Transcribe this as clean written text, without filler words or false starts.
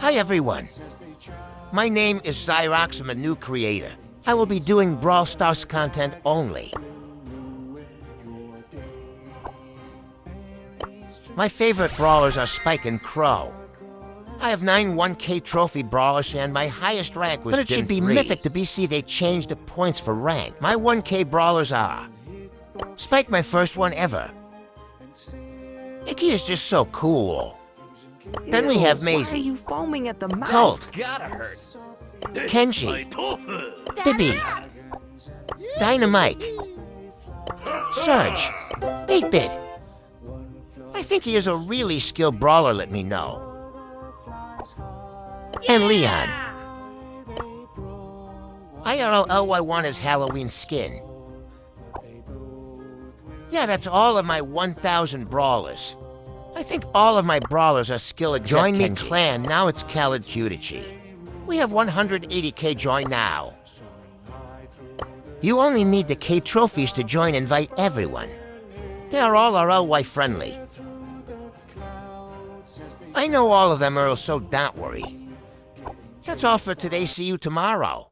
Hi everyone. My name is Zyrox. I'm a new creator. I will be doing Brawl Stars content only. My favorite brawlers are Spike and Crow. I have 9 1K trophy brawlers and my highest rank was But it should be 3. Mythic to BC. They changed the points for rank. My 1K brawlers are Spike, my first one ever. Icky is just so cool. Then we have Maisie. Why are you foaming at the mouth? Colt. Gotta hurt. Kenji. Bibi. Dynamite. Surge. 8-Bit. I think he is a really skilled brawler, let me know. And Leon. IRL LY1 is Halloween skin. Yeah, that's all of my 1,000 brawlers. I think all of my brawlers are skill except Join me Kenji. Clan, now it's Khaled Qdg. We have 180k join now. You only need the K trophies to join invite everyone. They are all RLY friendly. I know all of them, Earl, so don't worry. That's all for today. See you tomorrow.